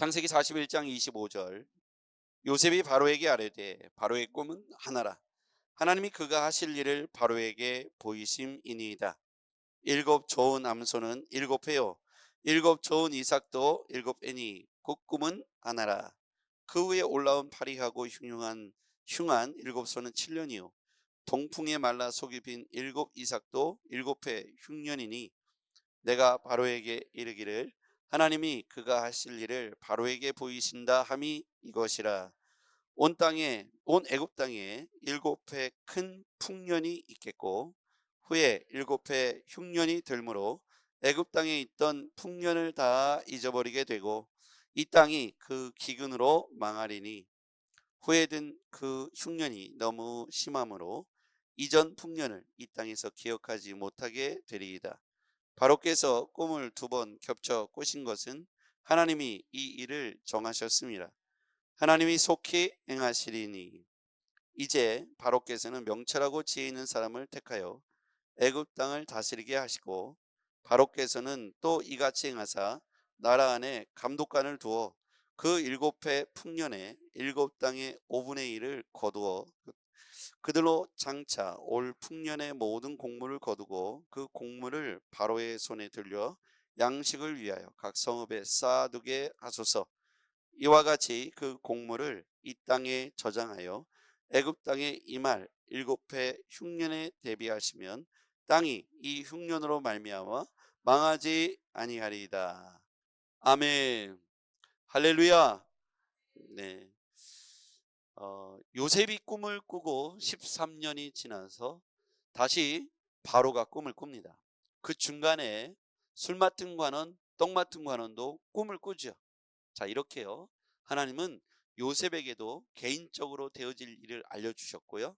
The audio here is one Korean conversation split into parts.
창세기 41장 25절. 요셉이 바로에게 아뢰되 바로의 꿈은 하나라. 하나님이 그가 하실 일을 바로에게 보이심이니이다. 일곱 좋은 암소는 일곱 회요, 일곱 좋은 이삭도 일곱 애니, 그 꿈은 하나라. 그 위에 올라온 파리하고 흉한 일곱 소는 7년이요, 동풍에 말라 속이 빈 일곱 이삭도 일곱 해 흉년이니, 내가 바로에게 이르기를 하나님이 그가 하실 일을 바로에게 보이신다 함이 이것이라. 온 애굽 땅에 일곱 해 큰 풍년이 있겠고 후에 일곱 해 흉년이 들므로 애굽 땅에 있던 풍년을 다 잊어버리게 되고 이 땅이 그 기근으로 망하리니, 후에 든 그 흉년이 너무 심함으로 이전 풍년을 이 땅에서 기억하지 못하게 되리이다. 바로께서 꿈을 두 번 겹쳐 꾸신 것은 하나님이 이 일을 정하셨습니다. 하나님이 속히 행하시리니, 이제 바로께서는 명철하고 지혜 있는 사람을 택하여 애굽 땅을 다스리게 하시고, 바로께서는 또 이같이 행하사 나라 안에 감독관을 두어 그 일곱 해 풍년에 일곱 땅의 5분의 1을 거두어 그들로 장차 올 풍년의 모든 곡물을 거두고 그 곡물을 바로의 손에 들려 양식을 위하여 각 성읍에 쌓아두게 하소서. 이와 같이 그 곡물을 이 땅에 저장하여 애굽 땅에 임할 일곱 해 흉년에 대비하시면 땅이 이 흉년으로 말미암아 망하지 아니하리이다. 아멘. 할렐루야. 네. 요셉이 꿈을 꾸고 13년이 지나서 다시 바로가 꿈을 꿉니다. 그 중간에 술 맡은 관원, 떡 맡은 관원도 꿈을 꾸죠. 자, 이렇게요, 하나님은 요셉에게도 개인적으로 되어질 일을 알려주셨고요,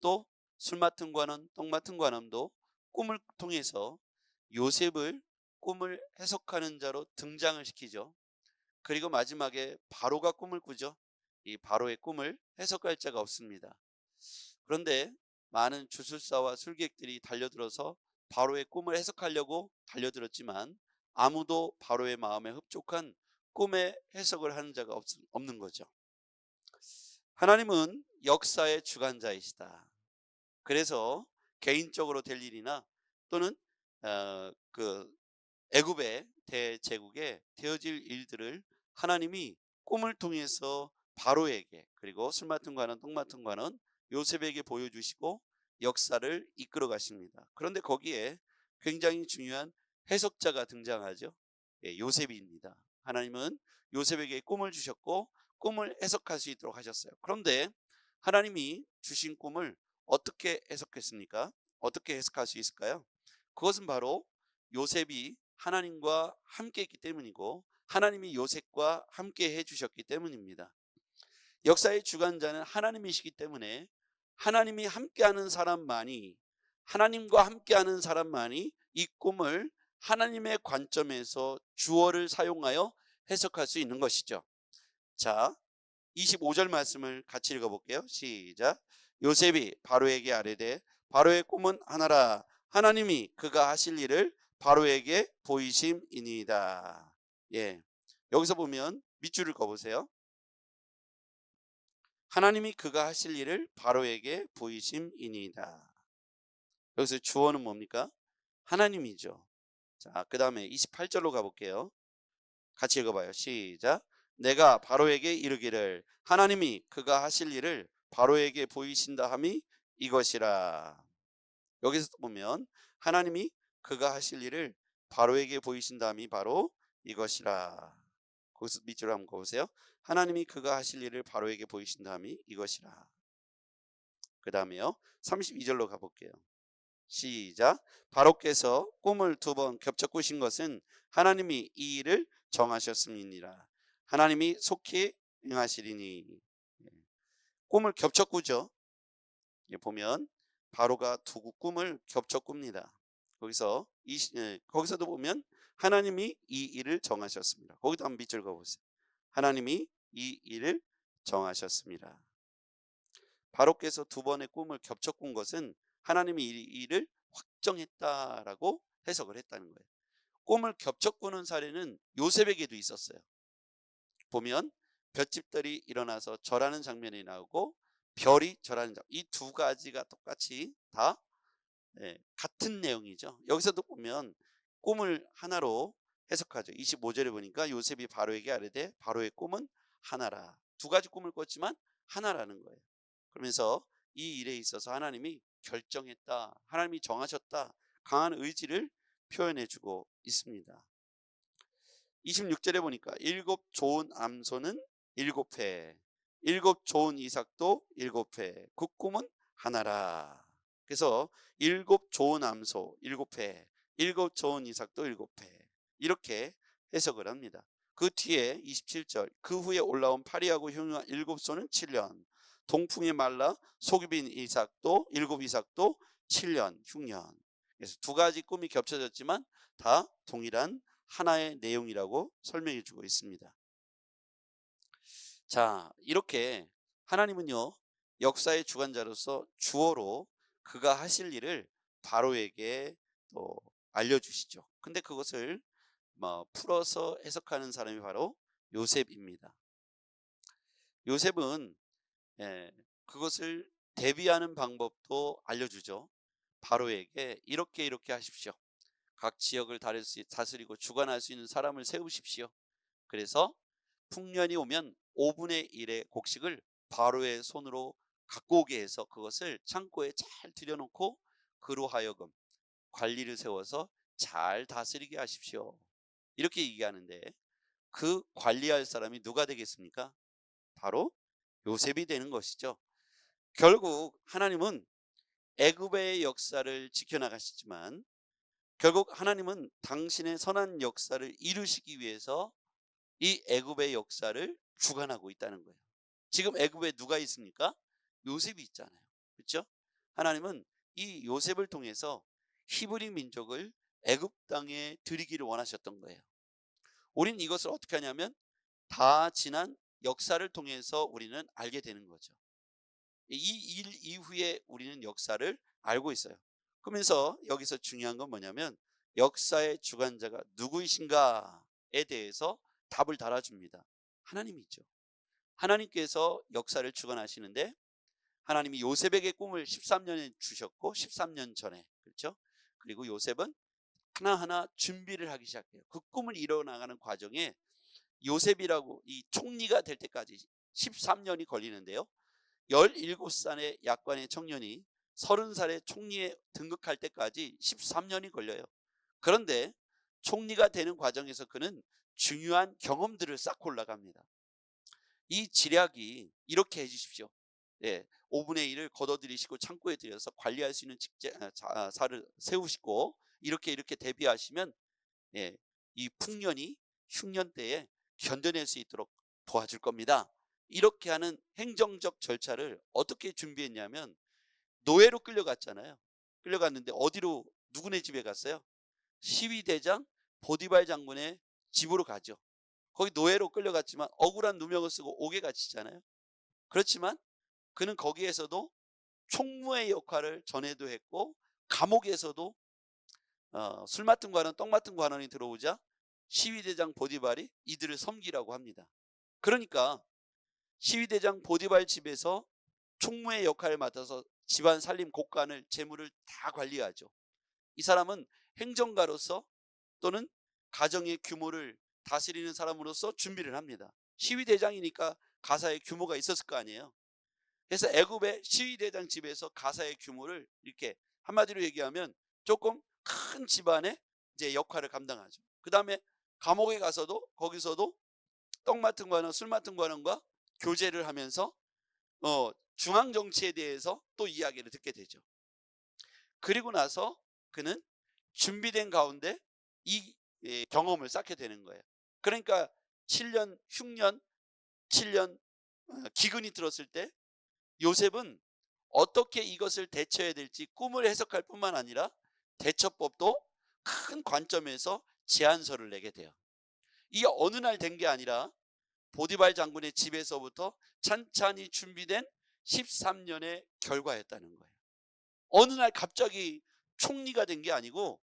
또 술 맡은 관원, 떡 맡은 관원도 꿈을 통해서 요셉을 꿈을 해석하는 자로 등장을 시키죠. 그리고 마지막에 바로가 꿈을 꾸죠. 이 바로의 꿈을 해석할 자가 없습니다. 그런데 많은 주술사와 술객들이 달려들어서 바로의 꿈을 해석하려고 달려들었지만 아무도 바로의 마음에 흡족한 꿈의 해석을 하는 자가 없는 거죠. 하나님은 역사의 주관자이시다. 그래서 개인적으로 될 일이나 또는 그 애굽의 대제국에 되어질 일들을 하나님이 꿈을 통해서 바로에게, 그리고 술 맡은 관원, 떡 맡은 관원 요셉에게 보여주시고 역사를 이끌어 가십니다. 그런데 거기에 굉장히 중요한 해석자가 등장하죠. 요셉입니다. 하나님은 요셉에게 꿈을 주셨고 꿈을 해석할 수 있도록 하셨어요. 그런데 하나님이 주신 꿈을 어떻게 해석했습니까? 어떻게 해석할 수 있을까요? 그것은 바로 요셉이 하나님과 함께 했기 때문이고 하나님이 요셉과 함께 해주셨기 때문입니다. 역사의 주관자는 하나님이시기 때문에 하나님이 함께하는 사람만이, 하나님과 함께하는 사람만이 이 꿈을 하나님의 관점에서 주어를 사용하여 해석할 수 있는 것이죠. 자, 25절 말씀을 같이 읽어볼게요. 시작. 요셉이 바로에게 아뢰되 바로의 꿈은 하나라. 하나님이 그가 하실 일을 바로에게 보이심이니이다. 예, 여기서 보면 밑줄을 그어보세요. 하나님이 그가 하실 일을 바로에게 보이심이니이다. 여기서 주어는 뭡니까? 하나님이죠. 자, 그 다음에 28절로 가볼게요. 같이 읽어봐요. 시작. 내가 바로에게 이르기를 하나님이 그가 하실 일을 바로에게 보이신다 함이 이것이라. 여기서 보면 하나님이 그가 하실 일을 바로에게 보이신다 함이 바로 이것이라. 거기서 밑줄을 한번 그어보세요. 하나님이 그가 하실 일을 바로에게 보이신다 함이 이것이라. 그 다음에요, 32절로 가볼게요. 시작. 바로께서 꿈을 두 번 겹쳐 꾸신 것은 하나님이 이 일을 정하셨음이니라. 하나님이 속히 행하시리니. 꿈을 겹쳐 꾸죠. 보면 바로가 두 꿈을 겹쳐 꿉니다. 거기서도 보면 하나님이 이 일을 정하셨습니다. 거기도 한번 밑줄 그어보세요. 하나님이 이 일을 정하셨습니다. 바로께서 두 번의 꿈을 겹쳐 꾼 것은 하나님이 이 일을 확정했다라고 해석을 했다는 거예요. 꿈을 겹쳐 꾸는 사례는 요셉에게도 있었어요. 보면 볏짚들이 일어나서 절하는 장면이 나오고 별이 절하는 장면, 이 두 가지가 똑같이 다 같은 내용이죠. 여기서도 보면 꿈을 하나로 해석하죠. 25절에 보니까 요셉이 바로에게 아뢰되 바로의 꿈은 하나라. 두 가지 꿈을 꿨지만 하나라는 거예요. 그러면서 이 일에 있어서 하나님이 결정했다, 하나님이 정하셨다, 강한 의지를 표현해 주고 있습니다. 26절에 보니까 일곱 좋은 암소는 일곱 회, 일곱 좋은 이삭도 일곱 회, 그 꿈은 하나라. 그래서 일곱 좋은 암소 일곱 회, 일곱 좋은 이삭도 일곱 회, 이렇게 해석을 합니다. 그 뒤에 27절, 그 후에 올라온 파리하고 흉흉한 일곱 소는 7년, 동풍에 말라 속이 빈 이삭도 일곱 이삭도 7년 흉년. 그래서 두 가지 꿈이 겹쳐졌지만 다 동일한 하나의 내용이라고 설명해 주고 있습니다. 자, 이렇게 하나님은요, 역사의 주관자로서 주어로 그가 하실 일을 바로에게 또 알려주시죠. 근데 그것을 풀어서 해석하는 사람이 바로 요셉입니다. 요셉은 그것을 대비하는 방법도 알려주죠. 바로에게 이렇게 하십시오. 각 지역을 다스리고 주관할 수 있는 사람을 세우십시오. 그래서 풍년이 오면 5분의 1의 곡식을 바로의 손으로 갖고 오게 해서 그것을 창고에 잘 들여놓고 그로 하여금 관리를 세워서 잘 다스리게 하십시오. 이렇게 얘기하는데 그 관리할 사람이 누가 되겠습니까? 바로 요셉이 되는 것이죠. 결국 하나님은 애굽의 역사를 지켜나가시지만 결국 하나님은 당신의 선한 역사를 이루시기 위해서 이 애굽의 역사를 주관하고 있다는 거예요. 지금 애굽에 누가 있습니까? 요셉이 있잖아요. 그렇죠? 하나님은 이 요셉을 통해서 히브리 민족을 애굽 땅에 들이기를 원하셨던 거예요. 우리는 이것을 어떻게 하냐면 다 지난 역사를 통해서 우리는 알게 되는 거죠. 이 일 이후에 우리는 역사를 알고 있어요. 그러면서 여기서 중요한 건 뭐냐면 역사의 주관자가 누구이신가에 대해서 답을 달아줍니다. 하나님이죠. 하나님께서 역사를 주관하시는데 하나님이 요셉에게 꿈을 13년에 주셨고 13년 전에, 그렇죠? 그리고 요셉은 하나하나 준비를 하기 시작해요. 그 꿈을 이뤄나가는 과정에 요셉이라고 이 총리가 될 때까지 13년이 걸리는데요. 17살의 약관의 청년이 30살의 총리에 등극할 때까지 13년이 걸려요. 그런데 총리가 되는 과정에서 그는 중요한 경험들을 쌓고 올라갑니다. 이 지략이 이렇게 해주십시오. 5분의 1을 걷어들이시고 창고에 들여서 관리할 수 있는 사를 세우시고 이렇게 대비하시면 이 풍년이 흉년 때에 견뎌낼 수 있도록 도와줄 겁니다. 이렇게 하는 행정적 절차를 어떻게 준비했냐면 노예로 끌려갔잖아요. 끌려갔는데 어디로, 누구네 집에 갔어요? 시위대장 보디발 장군의 집으로 가죠. 거기 노예로 끌려갔지만 억울한 누명을 쓰고 옥에 갇히잖아요. 그렇지만 그는 거기에서도 총무의 역할을 전에도 했고 감옥에서도 술 맡은 관원, 떡 맡은 관원이 들어오자 시위대장 보디발이 이들을 섬기라고 합니다. 그러니까 시위대장 보디발 집에서 총무의 역할을 맡아서 집안 살림 곳간을 재물을 다 관리하죠. 이 사람은 행정가로서 또는 가정의 규모를 다스리는 사람으로서 준비를 합니다. 시위대장이니까 가사의 규모가 있었을 거 아니에요. 그래서 애굽의 시위대장 집에서 가사의 규모를 이렇게 한마디로 얘기하면 조금 큰 집안의 이제 역할을 감당하죠. 그 다음에 감옥에 가서도 거기서도 떡 맡은 관원, 술 맡은 관원과 교제를 하면서 중앙 정치에 대해서 또 이야기를 듣게 되죠. 그리고 나서 그는 준비된 가운데 이 경험을 쌓게 되는 거예요. 그러니까 7년 흉년, 7년 기근이 들었을 때 요셉은 어떻게 이것을 대처해야 될지 꿈을 해석할 뿐만 아니라 대처법도 큰 관점에서 제안서를 내게 돼요. 이게 어느 날 된 게 아니라 보디발 장군의 집에서부터 찬찬히 준비된 13년의 결과였다는 거예요. 어느 날 갑자기 총리가 된 게 아니고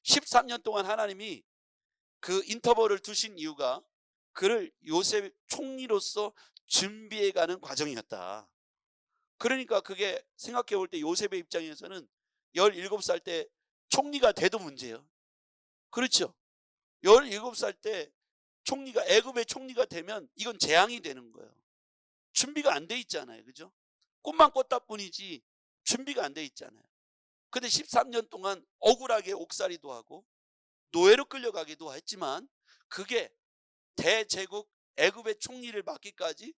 13년 동안 하나님이 그 인터벌을 두신 이유가 그를 요셉 총리로서 준비해가는 과정이었다. 그러니까 그게 생각해 볼 때 요셉의 입장에서는 17살 때 총리가 돼도 문제예요. 그렇죠? 17살 때 총리가, 애굽의 총리가 되면 이건 재앙이 되는 거예요. 준비가 안 돼 있잖아요. 그죠? 꿈만 꿨다 뿐이지 준비가 안 돼 있잖아요. 근데 13년 동안 억울하게 옥살이도 하고 노예로 끌려가기도 했지만, 그게 대제국 애굽의 총리를 맡기까지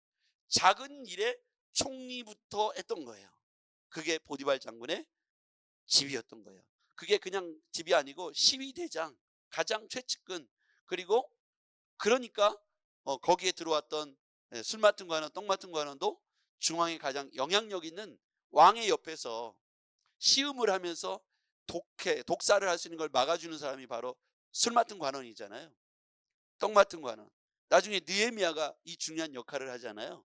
작은 일에 총리부터 했던 거예요. 그게 보디발 장군의 집이었던 거예요. 그게 그냥 집이 아니고 시위대장, 가장 최측근, 그리고 그러니까 거기에 들어왔던 술 맡은 관원, 떡 맡은 관원도 중앙에 가장 영향력 있는 왕의 옆에서 시음을 하면서 독사를 할 수 있는 걸 막아주는 사람이 바로 술 맡은 관원이잖아요. 떡 맡은 관원. 나중에 느헤미야가 이 중요한 역할을 하잖아요.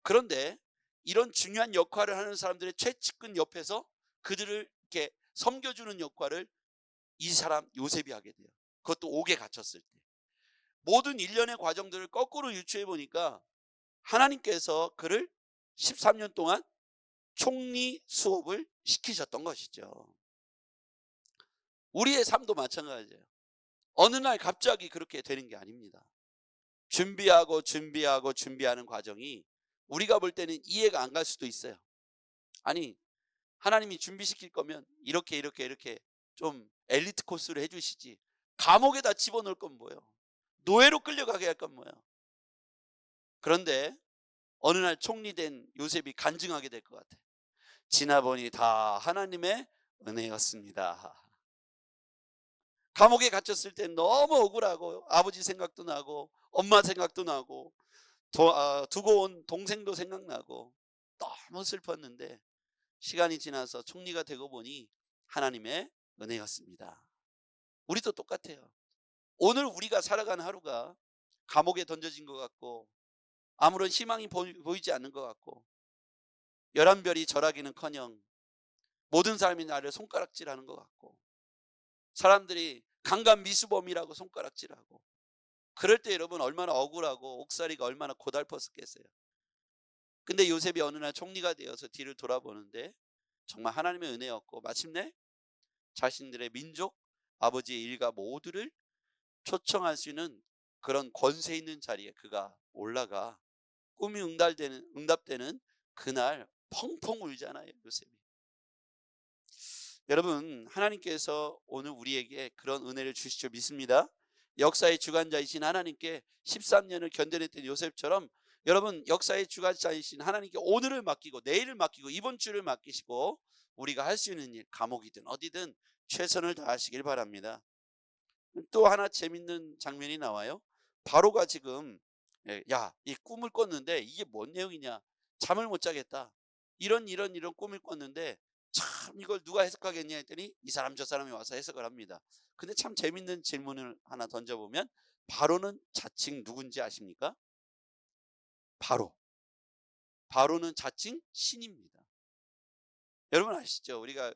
그런데 이런 중요한 역할을 하는 사람들의 최측근 옆에서 그들을 이렇게 섬겨주는 역할을 이 사람 요셉이 하게 돼요. 그것도 옥에 갇혔을 때. 모든 일련의 과정들을 거꾸로 유추해 보니까 하나님께서 그를 13년 동안 총리 수업을 시키셨던 것이죠. 우리의 삶도 마찬가지예요. 어느 날 갑자기 그렇게 되는 게 아닙니다. 준비하는 과정이 우리가 볼 때는 이해가 안 갈 수도 있어요. 아니, 하나님이 준비시킬 거면 이렇게 좀 엘리트 코스를 해주시지, 감옥에다 집어넣을 건 뭐예요? 노예로 끌려가게 할 건 뭐예요? 그런데 어느 날 총리된 요셉이 간증하게 될 것 같아요. 지나보니 다 하나님의 은혜였습니다. 감옥에 갇혔을 때 너무 억울하고 아버지 생각도 나고 엄마 생각도 나고 두고 온 동생도 생각나고 너무 슬펐는데, 시간이 지나서 총리가 되고 보니 하나님의 은혜였습니다. 우리도 똑같아요. 오늘 우리가 살아가는 하루가 감옥에 던져진 것 같고 아무런 희망이 보이지 않는 것 같고 11별이 절하기는커녕 모든 사람이 나를 손가락질하는 것 같고 사람들이 강간 미수범이라고 손가락질하고, 그럴 때 여러분 얼마나 억울하고 옥살이가 얼마나 고달팠겠어요. 근데 요셉이 어느 날 총리가 되어서 뒤를 돌아보는데 정말 하나님의 은혜였고, 마침내 자신들의 민족, 아버지의 일가 모두를 초청할 수 있는 그런 권세 있는 자리에 그가 올라가 꿈이 응답되는 그날 펑펑 울잖아요, 요셉이. 여러분, 하나님께서 오늘 우리에게 그런 은혜를 주실 줄 믿습니다. 역사의 주관자이신 하나님께 13년을 견뎌냈던 요셉처럼 여러분, 역사의 주관자이신 하나님께 오늘을 맡기고 내일을 맡기고 이번 주를 맡기시고 우리가 할 수 있는 일, 감옥이든 어디든 최선을 다하시길 바랍니다. 또 하나 재밌는 장면이 나와요. 바로가 지금 이 꿈을 꿨는데 이게 뭔 내용이냐, 잠을 못 자겠다, 이런 꿈을 꿨는데 참 이걸 누가 해석하겠냐 했더니 이 사람 저 사람이 와서 해석을 합니다. 근데 참 재밌는 질문을 하나 던져보면, 바로는 자칭 누군지 아십니까? 바로는 자칭 신입니다. 여러분 아시죠? 우리가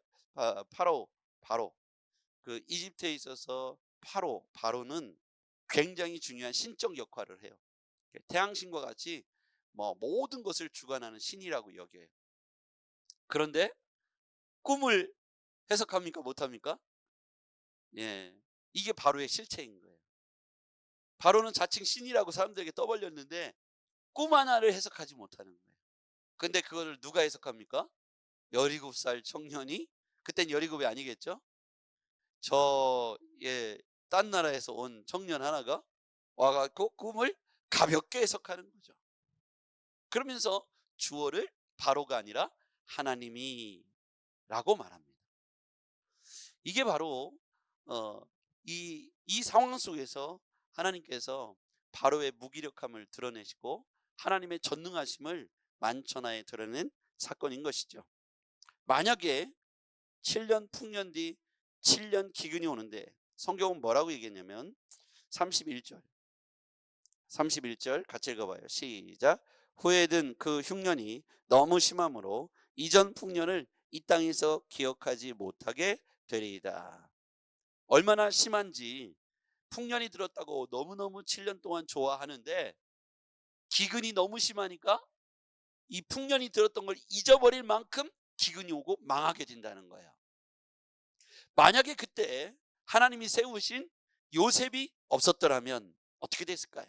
바로 그 이집트에 있어서 바로는 굉장히 중요한 신적 역할을 해요. 태양신과 같이 모든 것을 주관하는 신이라고 여겨요. 그런데 꿈을 해석합니까? 못합니까? 예, 이게 바로의 실체인 거예요. 바로는 자칭 신이라고 사람들에게 떠벌렸는데 꿈 하나를 해석하지 못하는 거예요. 근데 그거를 누가 해석합니까? 17살 청년이, 그땐 17이 아니겠죠? 딴 나라에서 온 청년 하나가 와갖고 꿈을 가볍게 해석하는 거죠. 그러면서 주어를 바로가 아니라 하나님이 라고 말합니다. 이게 바로 이 상황 속에서 하나님께서 바로의 무기력함을 드러내시고 하나님의 전능하심을 만천하에 드러낸 사건인 것이죠. 만약에 7년 풍년 뒤 7년 기근이 오는데 성경은 뭐라고 얘기했냐면 31절 같이 읽어봐요. 시작. 후에든 그 흉년이 너무 심함으로 이전 풍년을 이 땅에서 기억하지 못하게 되리이다. 얼마나 심한지 풍년이 들었다고 너무너무 7년 동안 좋아하는데 기근이 너무 심하니까 이 풍년이 들었던 걸 잊어버릴 만큼 기근이 오고 망하게 된다는 거예요. 만약에 그때 하나님이 세우신 요셉이 없었더라면 어떻게 됐을까요?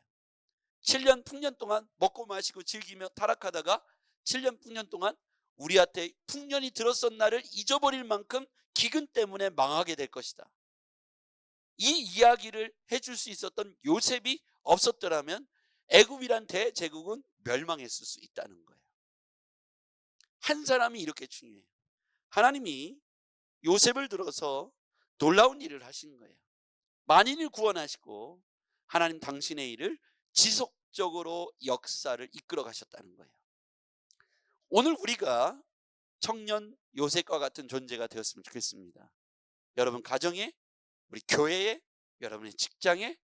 7년 풍년 동안 먹고 마시고 즐기며 타락하다가 7년 풍년 동안 우리한테 풍년이 들었었나를 잊어버릴 만큼 기근 때문에 망하게 될 것이다. 이 이야기를 해줄 수 있었던 요셉이 없었더라면 애굽이란 대제국은 멸망했을 수 있다는 거예요. 한 사람이 이렇게 중요해요. 하나님이 요셉을 들어서 놀라운 일을 하신 거예요. 만인을 구원하시고 하나님 당신의 일을 지속적으로 역사를 이끌어 가셨다는 거예요. 오늘 우리가 청년 요셉과 같은 존재가 되었으면 좋겠습니다. 여러분 가정에, 우리 교회에, 여러분의 직장에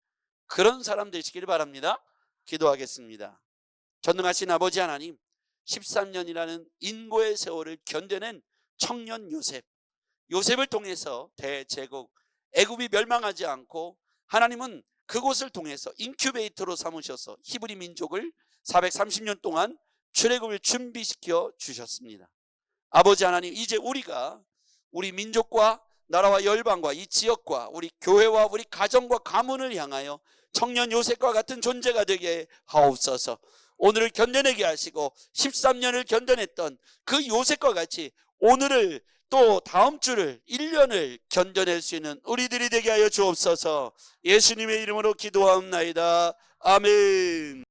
그런 사람 되시길 바랍니다. 기도하겠습니다. 전능하신 아버지 하나님, 13년이라는 인고의 세월을 견뎌낸 청년 요셉을 통해서 대제국 애굽이 멸망하지 않고 하나님은 그곳을 통해서 인큐베이터로 삼으셔서 히브리 민족을 430년 동안 출애굽을 준비시켜 주셨습니다. 아버지 하나님, 이제 우리가 우리 민족과 나라와 열방과 이 지역과 우리 교회와 우리 가정과 가문을 향하여 청년 요셉과 같은 존재가 되게 하옵소서. 오늘을 견뎌내게 하시고 13년을 견뎌냈던 그 요셉과 같이 오늘을 또 다음 주를 1년을 견뎌낼 수 있는 우리들이 되게 하여 주옵소서. 예수님의 이름으로 기도하옵나이다. 아멘.